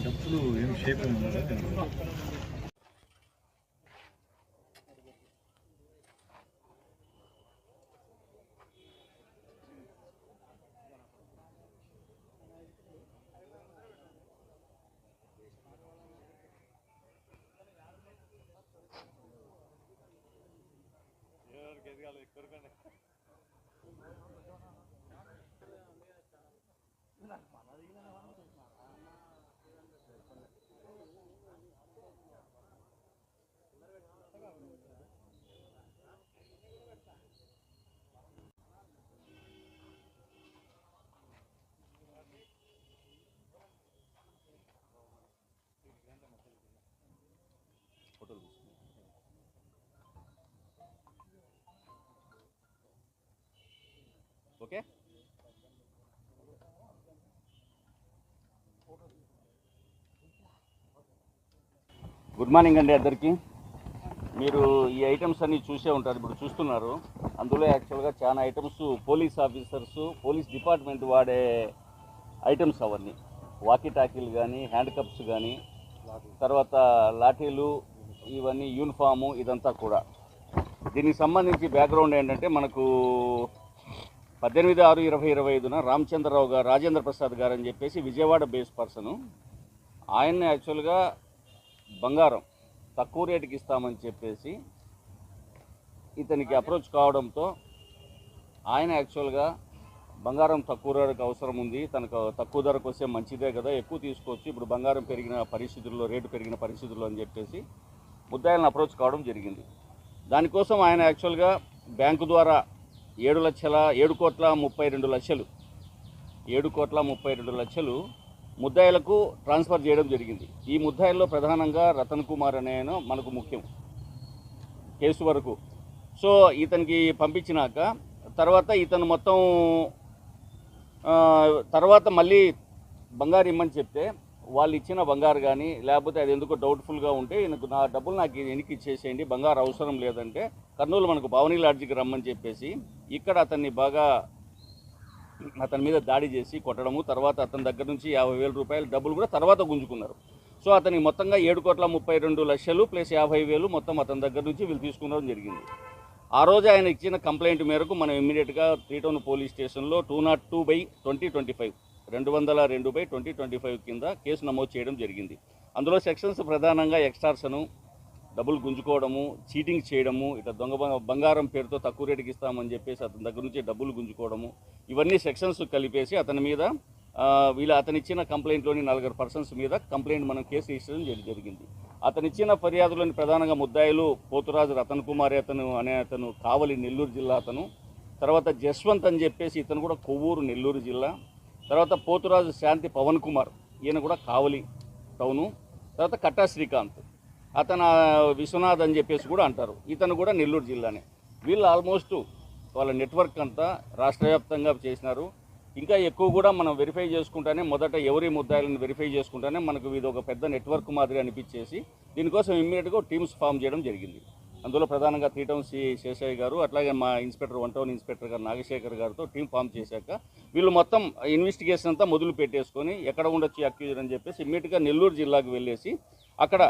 డబ్బులు ఏం షేప్ ఉన్నారా? ఓకే, గుడ్ మార్నింగ్ అండి అందరికీ. మీరు ఈ ఐటమ్స్ అన్నీ చూసే ఉంటారు, ఇప్పుడు చూస్తున్నారు. అందులో యాక్చువల్గా చాలా items police officers, police department వాడే ఐటమ్స్ అవన్నీ. వాకీ టాకీలు కానీ, హ్యాండ్ కప్స్ కానీ, తర్వాత లాఠీలు, ఇవన్నీ యూనిఫాము, ఇదంతా కూడా. దీనికి సంబంధించి బ్యాక్గ్రౌండ్ ఏంటంటే, మనకు 18/6/2025 రామచంద్రరావు గారు, రాజేంద్ర ప్రసాద్ గారు అని చెప్పేసి విజయవాడ బేస్ పర్సను, ఆయన్ని యాక్చువల్గా బంగారం తక్కువ రేటుకి ఇస్తామని చెప్పేసి ఇతనికి అప్రోచ్ కావడంతో ఆయన యాక్చువల్గా బంగారం తక్కువ రేటుకి అవసరం ఉంది, తనకు తక్కువ ధరకు వస్తే మంచిదే కదా, ఎక్కువ తీసుకోవచ్చు, ఇప్పుడు బంగారం పెరిగిన పరిస్థితుల్లో, రేటు పెరిగిన పరిస్థితుల్లో అని చెప్పేసి ముద్దాయిలను అప్రోచ్ కావడం జరిగింది. దానికోసం ఆయన యాక్చువల్గా బ్యాంకు ద్వారా 7,32,00,000 ముద్దాయిలకు ట్రాన్స్ఫర్ చేయడం జరిగింది. ఈ ముద్దాయిల్లో ప్రధానంగా రతన్ కుమార్ అనే ఆయన మనకు ముఖ్యం కేసు వరకు. సో ఇతనికి పంపించినాక తర్వాత ఇతను మొత్తం తర్వాత మళ్ళీ బంగారు ఇమ్మని చెప్తే వాళ్ళు ఇచ్చిన బంగారు కానీ, లేకపోతే అది ఎందుకో డౌట్ఫుల్గా ఉంటే నా డబ్బులు నాకు వెనక్కి ఇచ్చేసేయండి, బంగారు అవసరం లేదంటే కర్నూలు మనకు భవనీ లాడ్జికి రమ్మని చెప్పేసి ఇక్కడ అతని మీద దాడి చేసి కొట్టడము, తర్వాత అతని దగ్గర నుంచి 50,000 రూపాయల డబ్బులు కూడా తర్వాత గుంజుకున్నారు. సో అతనికి మొత్తంగా 7,32,00,000 ప్లస్ 50,000 మొత్తం అతని దగ్గర నుంచి వీళ్ళు తీసుకునడం జరిగింది. ఆ రోజు ఆయన ఇచ్చిన కంప్లైంట్ మేరకు మనం ఇమ్మీడియట్గా 3 టౌన్ పోలీస్ స్టేషన్లో 202/2025 202/2025 కింద కేసు నమోదు చేయడం జరిగింది. అందులో సెక్షన్స్ ప్రధానంగా ఎక్స్టార్షను, డబ్బులు గుంజుకోవడము, చీటింగ్ చేయడము, ఇట్లా బంగారం పేరుతో తక్కువ రేటుకి ఇస్తామని చెప్పేసి అతని దగ్గర నుంచి డబ్బులు గుంజుకోవడము, ఇవన్నీ సెక్షన్స్ కలిపేసి అతని మీద అతను ఇచ్చిన కంప్లైంట్లోని 4 పర్సన్స్ మీద కంప్లైంట్ మనం కేసు రిజిస్టర్ చేయడం జరిగింది. అతను ఇచ్చిన ఫిర్యాదులోని ప్రధానంగా ముద్దాయిలు పోతురాజు రతన్ కుమార్ అతను కావలి నెల్లూరు జిల్లా అతను, తర్వాత జస్వంత్ అని చెప్పేసి ఇతను కూడా కొవ్వూరు నెల్లూరు జిల్లా, తర్వాత పోతురాజు శాంతి పవన్ కుమార్ ఈయన కూడా కావలి టౌను, తర్వాత కట్టా శ్రీకాంత్ అతను విశ్వనాథ్ అని చెప్పేసి కూడా అంటారు, ఇతను కూడా నెల్లూరు జిల్లానే. వీళ్ళు ఆల్మోస్ట్ వాళ్ళ నెట్వర్క్ అంతా రాష్ట్ర వ్యాప్తంగా చేసినారు. ఇంకా ఎక్కువ కూడా మనం వెరిఫై చేసుకుంటానే మొదట ఎవరి ముద్దాయిలను వెరిఫై చేసుకుంటానే మనకు ఇది ఒక పెద్ద నెట్వర్క్ మాదిరి అనిపించేసి దీనికోసం ఇమ్మీడియట్గా టీమ్స్ ఫామ్ చేయడం జరిగింది. అందులో ప్రధానంగా 3 టౌన్ శేషయ్య గారు, అట్లాగే మా ఇన్స్పెక్టర్ 1 టౌన్ ఇన్స్పెక్టర్ గారు నాగశేఖర్ గారితో టీం ఫామ్ చేశాక వీళ్ళు మొత్తం ఇన్వెస్టిగేషన్ అంతా మొదలు పెట్టేసుకొని ఎక్కడ ఉండొచ్చు అక్యూజర్ అని చెప్పేసి ఇమ్మీడియట్గా నెల్లూరు జిల్లాకు వెళ్ళేసి అక్కడ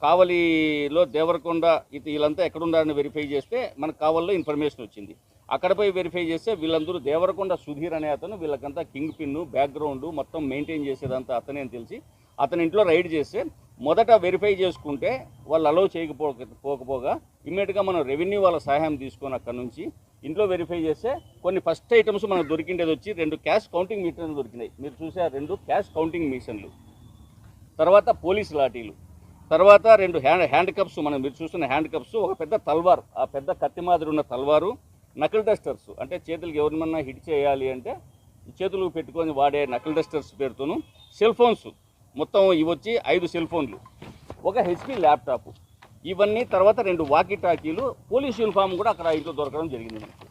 కావలిలో దేవరకొండ వీళ్ళంతా ఎక్కడున్నారని వెరిఫై చేస్తే మనకు కావలిలో ఇన్ఫర్మేషన్ వచ్చింది. అక్కడ పోయి వెరిఫై చేస్తే వీళ్ళందరూ దేవరకొండ సుధీర్ అనే అతను, వీళ్ళకంతా కింగ్ పిన్ను బ్యాక్గ్రౌండ్ మొత్తం మెయింటైన్ చేసేదంతా అతనే అని తెలిసి అతని ఇంట్లో రైడ్ చేస్తే మొదట వెరిఫై చేసుకుంటే వాళ్ళు అలౌ చేయకపోగా ఇమ్మీడియట్గా మనం రెవెన్యూ వాళ్ళ సహాయం తీసుకొని అక్కడ నుంచి ఇంట్లో వెరిఫై చేస్తే కొన్ని ఫస్ట్ ఐటమ్స్ మనకు దొరికిండేది వచ్చి 2 క్యాష్ కౌంటింగ్ మిషన్లు దొరికినాయి. మీరు చూసే 2 క్యాష్ కౌంటింగ్ మిషన్లు, తర్వాత పోలీస్ లాఠీలు, తర్వాత 2 హ్యాండ్ కప్స్, మీరు చూస్తున్న హ్యాండ్ కప్స్, ఒక పెద్ద తల్వార్, ఆ పెద్ద కత్తి మాదిరి ఉన్న తల్వారు, నకిల్ డస్టర్స్ అంటే చేతులకు ఎవరిమన్నా హిట్ చేయాలి అంటే చేతులు పెట్టుకొని వాడే నకిల్ డస్టర్స్ పేరుతోను, సెల్ ఫోన్స్ మొత్తం ఇవి వచ్చి 5 సెల్ ఫోన్లు, ఒక HP ల్యాప్టాప్, ఇవన్నీ, తర్వాత 2 వాకీ టాకీలు, పోలీస్ యూనిఫామ్ కూడా అక్కడ ఇంట్లో దొరకడం జరిగింది మనకి.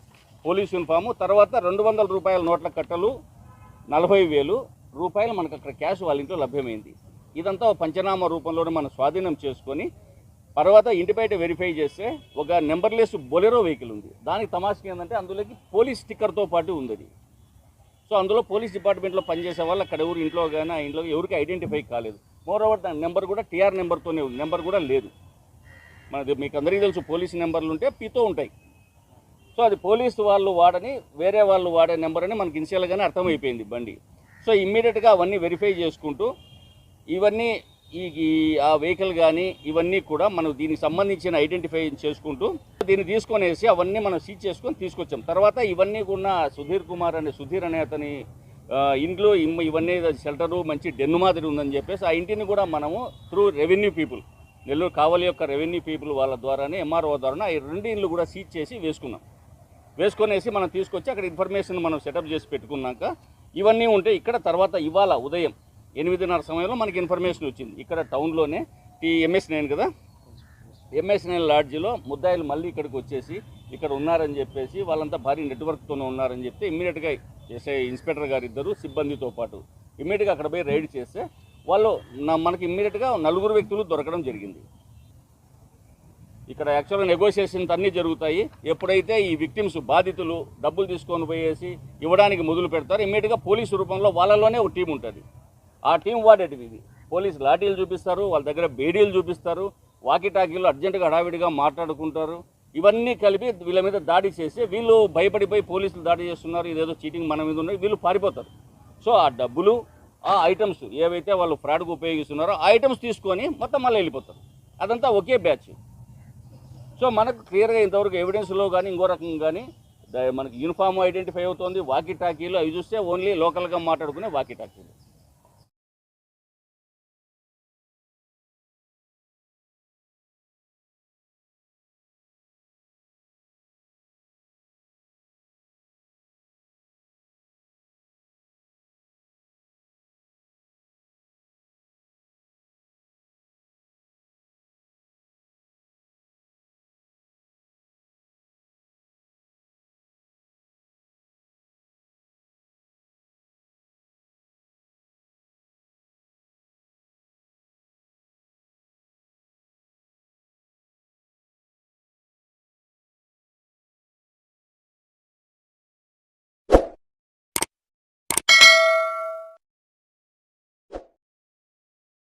పోలీస్ యూనిఫాము, తర్వాత 200 రూపాయల నోట్ల కట్టలు, 40,000 రూపాయలు మనకు అక్కడ క్యాష్ వాళ్ళ ఇంట్లో లభ్యమైంది. ఇదంతా పంచనామా రూపంలోనే మనం స్వాధీనం చేసుకొని తర్వాత ఇంటి బయట వెరిఫై చేస్తే ఒక నెంబర్లెస్ బొలెరో వెహికల్ ఉంది. దానికి తమాషకి ఏంటంటే అందులోకి పోలీస్ స్టిక్కర్తో పాటు ఉంది అది. సో అందులో పోలీస్ డిపార్ట్మెంట్లో పనిచేసే వాళ్ళు అక్కడ ఎవరు ఇంట్లో కానీ ఆ ఇంట్లో ఎవరికి ఐడెంటిఫై కాలేదు. మోర్ ఓవర్ దాని నెంబర్ కూడా టీఆర్ నెంబర్తోనే ఉంది, నెంబర్ కూడా లేదు. మనది మీకు అందరికీ తెలుసు, పోలీసు నెంబర్లు ఉంటే పీతో ఉంటాయి. సో అది పోలీసు వాళ్ళు వాడని వేరే వాళ్ళు వాడే నెంబర్ అని మనకి ఇనిషియల్గానే అర్థమైపోయింది బండి. సో ఇమ్మీడియట్గా అవన్నీ వెరిఫై చేసుకుంటూ ఇవన్నీ ఆ వెహికల్ కానీ ఇవన్నీ కూడా మనం దీనికి సంబంధించిన ఐడెంటిఫై చేసుకుంటూ దీన్ని తీసుకొనేసి అవన్నీ మనం సీజ్ చేసుకొని తీసుకొచ్చాం. తర్వాత ఇవన్నీ కూడా సుధీర్ అనే అతని ఇంట్లో ఇవన్నీ షెల్టరు మంచి డెన్ను మాదిరి ఉందని చెప్పేసి ఆ ఇంటిని కూడా మనము త్రూ రెవెన్యూ పీపుల్, నెల్లూరు కావలి యొక్క రెవెన్యూ పీపుల్ వాళ్ళ ద్వారానే ఎంఆర్ఓ ద్వారా ఆ 2 ఇళ్ళు కూడా సీజ్ చేసి వేసుకొనేసి మనం తీసుకొచ్చి అక్కడ ఇన్ఫర్మేషన్ మనం సెటప్ చేసి పెట్టుకున్నాక ఇవన్నీ ఉంటే ఇక్కడ తర్వాత ఇవాళ ఉదయం 8:30 సమయంలో మనకి ఇన్ఫర్మేషన్ వచ్చింది. ఇక్కడ టౌన్లోనే MS9 కదా, MS9 లాడ్జిలో ముద్దాయిలు మళ్ళీ ఇక్కడికి వచ్చేసి ఇక్కడ ఉన్నారని చెప్పేసి వాళ్ళంతా భారీ నెట్వర్క్తోనే ఉన్నారని చెప్తే ఇమ్మీడియట్గా ఎస్ఐ ఇన్స్పెక్టర్ గారు ఇద్దరు సిబ్బందితో పాటు ఇమ్మీడియట్గా అక్కడ పోయి రైడ్ చేస్తే వాళ్ళు మనకి ఇమ్మీడియట్గా 4 వ్యక్తులు దొరకడం జరిగింది. ఇక్కడ యాక్చువల్గా నెగోషియేషన్స్ అన్నీ జరుగుతాయి. ఎప్పుడైతే ఈ విక్టిమ్స్ బాధితులు డబ్బులు తీసుకొని పోయేసి ఇవ్వడానికి మొదలు పెడతారు, ఇమ్మీడియట్గా పోలీసు రూపంలో వాళ్ళలోనే ఒక టీం ఉంటుంది. ఆ టీం వాడేటివి ఇది పోలీసు లాఠీలు చూపిస్తారు, వాళ్ళ దగ్గర బేడీలు చూపిస్తారు, వాకిటాకీలు అర్జెంటుగా హడావిడిగా మాట్లాడుకుంటారు. ఇవన్నీ కలిపి వీళ్ళ మీద దాడి చేసి వీళ్ళు భయపడిపోయి పోలీసులు దాడి చేస్తున్నారు, ఇదేదో చీటింగ్ మన మీద ఉన్నాయి, వీళ్ళు పారిపోతారు. సో ఆ డబ్బులు ఆ ఐటమ్స్ ఏవైతే వాళ్ళు ఫ్రాడ్కు ఉపయోగిస్తున్నారో ఆ ఐటమ్స్ తీసుకొని మొత్తం మళ్ళీ వెళ్ళిపోతారు. అదంతా ఒకే బ్యాచ్. సో మనకు క్లియర్గా ఇంతవరకు ఎవిడెన్స్లో కానీ ఇంకో రకం కానీ మనకి యూనిఫామ్ ఐడెంటిఫై అవుతుంది. వాకిటాకీలు అవి చూస్తే ఓన్లీ లోకల్గా మాట్లాడుకునే వాకిటాకీలు.